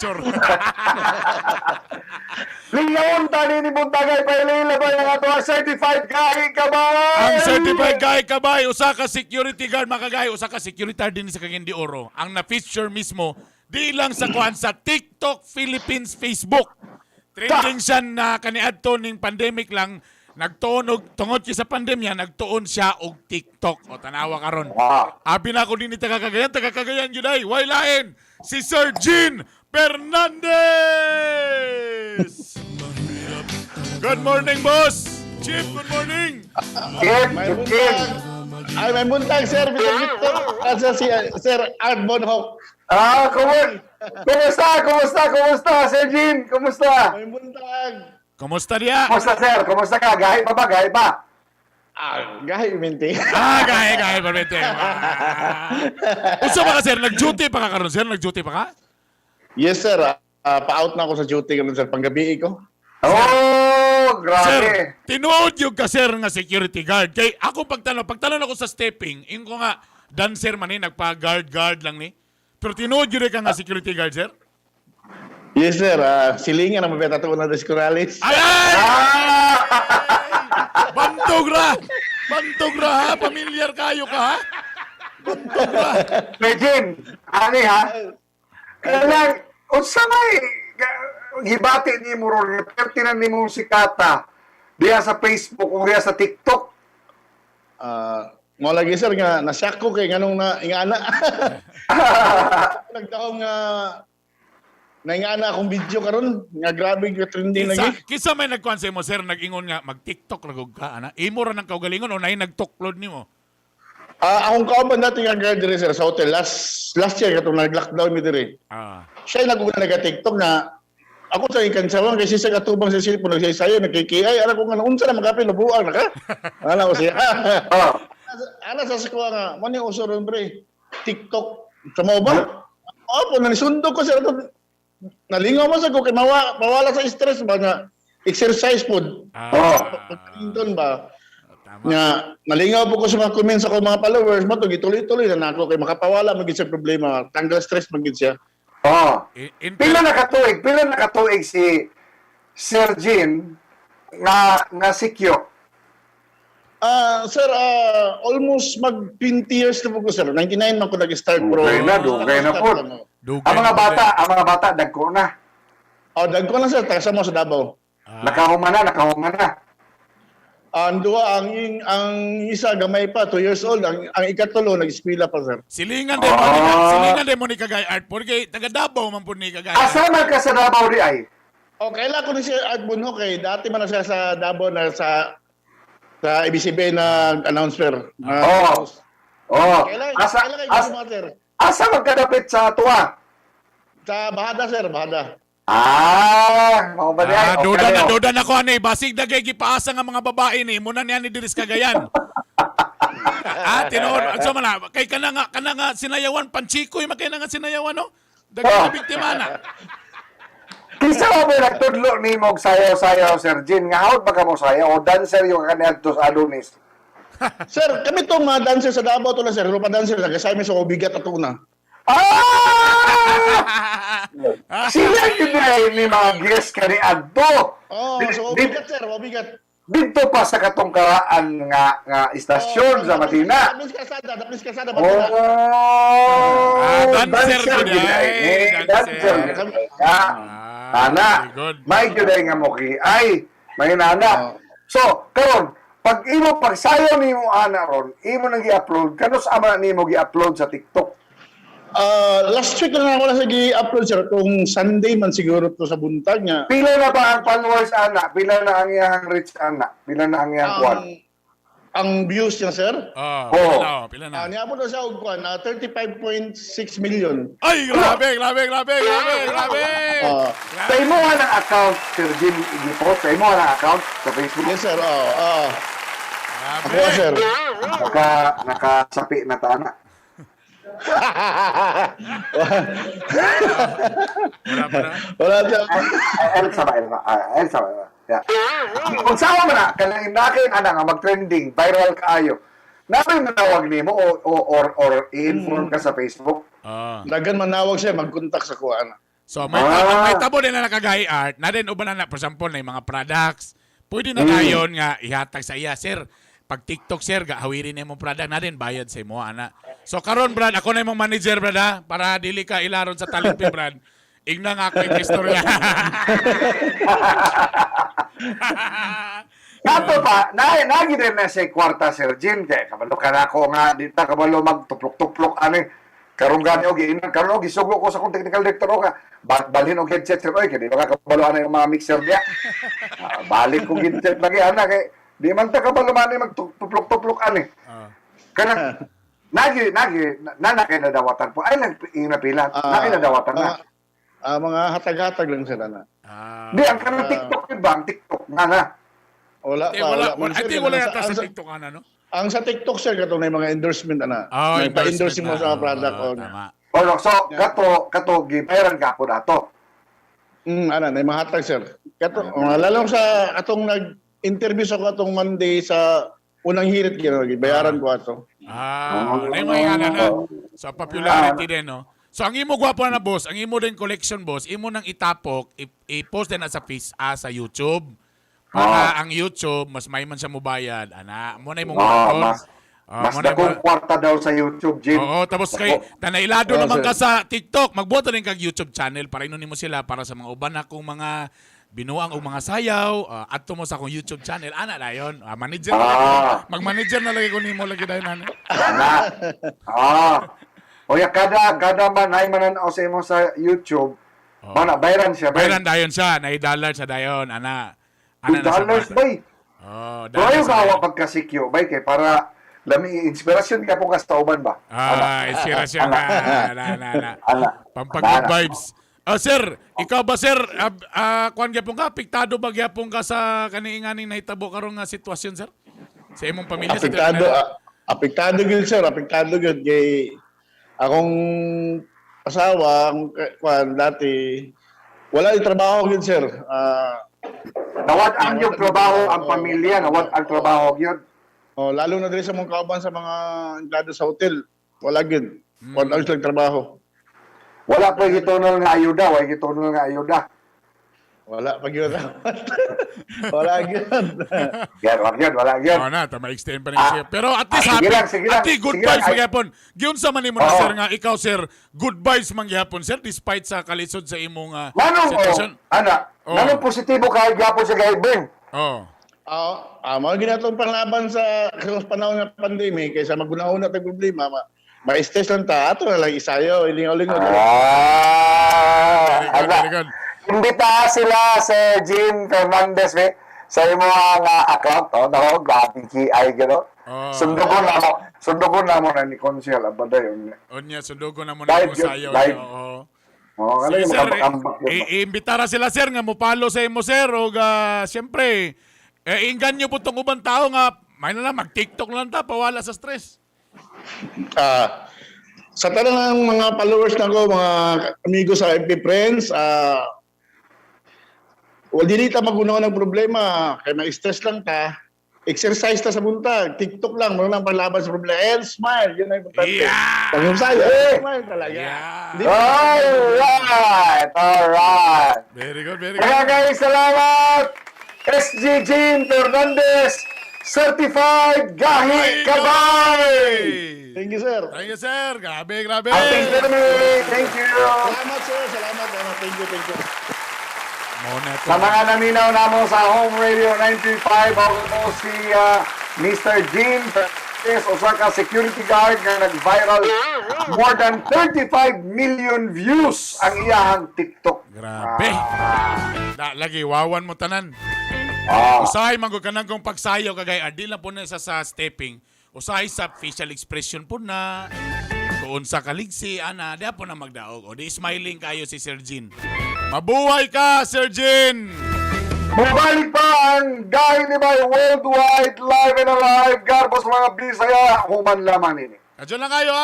picture. Lingaon tani ni Buntagay pailila ba yung ato ang certified kain kabay? Ang certified guy kabay, usa ka security guard makagay, usa ka security guard din sa Cagayan de Oro. Ang na-feature mismo, di lang sa kuan sa TikTok Philippines Facebook. Trending siya na kaniadto ning pandemic lang, nagtuon tungod siya sa pandemya, nagtuon siya og TikTok. O tanawa karon. Abi na ko din ni taga Cagayan jud ay, way lain si Sir Jean Fernandez. Good morning, boss. Chief, good morning. May buntag. Ay, may buntag, Sir Victor. Asa si Sir Art Bonhoc. Kumusta, Sir Jean? Kumusta? May buntag. Kumusta dia? Kumusta, Sir? Kumusta ka? Gahi pa ba? Gahi pa? Gahi minti. Gahe, permite. Usa pa ka, sir? Nag-duty pa ka karon, sir? Nag-duty pa ka? Yes, Sir. Pa-out na ako sa duty ganun, Sir. Panggabi ko. Oh, grabe. Sir, tinuod yung ka, sir, nga security guard. Kay ako pagtanong ako sa stepping, yung ko nga, dancer man nagpa-guard lang ni. Pero tinuod yun ka nga security guard, sir? Yes, Sir. Silingan ang mabeta ito na Descuralis. Ay! Bantog ra, ha? Pamilyar kayo ka, ha? Bantog ra. Sir Jean, ani ha? Kailang, unsa may gibati ni mo ron, pertinan ni mo si Kata, diya sa Facebook o diya sa TikTok. Mo lagi, Sir, nga nasyak ko kay nganong na ingana. Nagtaong nga ingana akong video karon nga grabe nga trending lagi. Kisa may nagkuhan sa mo, sir, nag-ingon nga, mag-TikTok ragog ka, ana? Imo ra ng kaugalingon o nahin nag-talklod ni mo? Akong kauban natin nga guard dire, Sir, sa hotel. Last year, katong nag-lockdown mi dire. Siya yung nag-una nag-TikTok na ako sa ikansawan kasi sa katubang sa cellphone nagsasayo, nagkikiyay. Alam ko nga, unsa na magkapin, nabuang na ka. Alam ko siya. Ana sa sikuha nga, mani uso ron, bre. TikTok. Sa mo ba? Opo, nanisundog ko, Sir. Nalingaw mo sa ko, kay mawala sa stress ba nga, exercise food. Doon ba? Nga, nalingaw po ko sa mga comments ako mga followers mo, ituloy-tuloy na nako kay makapawala maging sa problema, tanggal stress maging siya. Pila nakatuig si Sir Jean nga sikyo. Sir, almost mag 20 years na po ko, Sir. 99 man ko nag-start pro. Dugay na po. Ang mga bata, dagko na. Dagko na, Sir, taga mo sa Davao. Nakahuma na. Ang duwa, ang isa gamay pa, 2 years old. Ang ikatulo, nag-eskwela pa, Sir. Silingan din mo ni Kagay Art, porque taga Davao man po ni Kagay Art. Asama ka sa Davao di ay? Kailan ko ni si Art Bunho kay dati man na siya sa Davao na sa ABCB na announcer. Kailan kayo gumawa, Sir? Asa magkadapit sa tuwa? Sa Bahada, Sir, Bahada. Mga ba di ay? Duda na ko, ani. Basig na kay gipaasa nga mga babae ni. Muna niya ni Diris Cagayan. Tinood. So man kay kana nga sinayawan, panchikoy makay na nga sinayawan, no? Dagang biktima na. Kisa mo ba nagtudlo ni mo sayaw-sayaw, Sir Jean? Nga hawad ba ka mo sayaw? O dancer yung kaniyad to sa Adonis? Sir, kami itong mga dancer sa Davao to na, Sir. Rupa dancer, nag-assign sa Obigat at una. Sila yun ni mga guest ka ni Adto. So Obigat, Sir, Obigat. Dito pa sa katungkaraan nga istasyon sa Matina. Dapis Kasada, Matina. Dancer ko di ay. Dancer. Ana, may juday nga mo ki. Ay, may nana. So, karon, pag pagsayaw ni mo ana ron, imo nang i-upload, kanos ama ni mo i-upload sa TikTok? Last week na ako na i-upload, Sir. Kung Sunday man siguro to sa buntag niya. Pila na ba ang followers ana? Pila na ang iyang reach ana? Pila na ang iyang kwan? Ang views niya, Sir? Pila na. Niya po na siya og kwan, 35.6 million. Ay, grabe. Sa imo nga ng account, Sir Jim, i-post. Sa imo nga ng account sa Facebook. Yes, Sir. Ako, Sir. Nakasapi na tana. Wala siya. Ay, sama. Yeah. Kung saan mo na, kailangan nakin, nga mag-trending, viral kaayo. Namin manawag ni mo or i-inform ka sa Facebook? Dagan manawag siya, mag-contact sa kuha na. So may tabo din na nakagahi art, na din uban na for example na yung mga products. Pwede na dayon nga ihatag sa iya, sir. Pag TikTok sir, hawirin na mong product na din bayad sa imo ana. So karon Brad, ako na imong manager Brad ha, para dili ka ilaron sa talent fee Brad. Igna nga ako yung istorya. Kato pa, nagi din na sa kwarta, Sir Jim, kaya kabalo ka na ako nga, di ta kabalo magtuplok-tuplok, karong gani o giinan, karong o gisugo ko sa kong technical director o ka, balhin o headset, Sir, oy, kaya di ba kabalo yung mga mixer niya, balik kong headset lagi, kaya di man ta kabalo magtuplok-tuplok, Kana, nanakay na dawatan po, ay, napila, nakay na dawatan na. Mga hatag-hatag lang sila na. Di, ang kanang TikTok, diba? Ang TikTok na. Wala pa. Wala yata sa TikTok ano? Ang sa TikTok sir kato na yung mga endorsement ana. Oh, may pa-endorse mo sa product tama. So kato gibayaran ka po dato. Ana na mahatag sir. Kato lalong sa atong nag-interview sa atong Monday sa unang hirit gino gibayaran ko ato. May na. So popularity din no. So ang imo gwapo na boss, ang imo din collection boss, imo nang itapok, i-post din na sa YouTube. Para ang YouTube, mas may man siya mubayad. Mo na imong mas dakong kwarta daw sa YouTube, Jim. Oo, tapos kay tanailado naman ka sa TikTok, magbuhat rin kag YouTube channel para inunin mo sila para sa mga uban akong mga binuang o mga sayaw, adto mo sa akong YouTube channel. Ana dayon, manager na mag-manager na lagi ko nimo lagi dayon ana. Oya kada man ay mananaw sa imo sa YouTube, mana bayaran siya. Bayaran dayon siya, na $1 sa dayon ana. $2 bay. Doyo gawa pagkasikyo bay kay para lami inspirasyon ka po ka sa uban ba? Inspirasyon na. Pampag vibes. Sir, ikaw ba sir, kuan gyapon ka, apektado ba gyapon ka sa kaniinganing nahitabo karong nga sitwasyon sir? Sa imong pamilya apektado gyud sir, apektado gyud kay akong asawa, kuan dati wala yung trabaho gyud sir. Nawad ang yung trabaho ang pamilya, nawad ang trabaho yun. Lalo na din sa mga kauban sa mga empleyado sa hotel. Wala gyud. Wala lang trabaho. Wala pa gitunol nga ayuda, Wala pa gyud. Wala gyud. Wala gyud. Na, ma-extend pa niya siya. Pero at least happy, good vibes magyapon. Giun sa man mo na sir nga ikaw sir, good vibes mangyapon sir despite sa kalisod sa imong sitwasyon. Nanong positibo ka gyapon sa gaibeng. Mga ginatong panglaban sa panahon ng pandemic kaysa magunahon na tayong problema, ma-stress lang ta. Ato na lang isayo, ilingaw-lingaw. Very good. Imbita sila sa Jim Fernandez sa imong account, grabe ay gano. Sundugon na mo na ni Consiel abaday yun. Onya sundugon na mo na mo sayo. Sige, sir, iimbitara sila sir nga mopalo sa imo sir o siyempre inggan nyo po itong ubang tao nga may na lang mag-TikTok lang ta pawala sa stress. Sa tanang mga followers na ko, mga amigo sa FB friends, dili ta magunaw ng problema kay ma-stress lang ta. Exercise ta sa buntag, TikTok lang, mo lang panlaban sa problema. And smile, yun ang importante. Pag-umsayo, smile talaga. Alright. Very good. Kaya guys, salamat! SG Jim Fernandez, Certified Gahi Kabay! Thank you, sir. Thank you, sir. Grabe. Thank you. Salamat, sir. Salamat. Thank you. Sa mga naminaw namo sa Home Radio 935, ako po si Mr. Jim Fernandez, Osaka security guard na nag-viral. More than 35 million views ang iyahang TikTok. Grabe. Lagi, wawan mo tanan. Usahay manggod ka nang kung pagsayaw kagay adi lang po na sa stepping. Usahay sa facial expression po na doon sa kaligsi, di po na magdaog. O di smiling kayo si Sir Jin. Mabuhay ka, Sir Jin! Mabalik pa ang Gahi ni Bay Worldwide Live and Alive. Garbos mga Bisaya, human laman ini. Kadyo lang kayo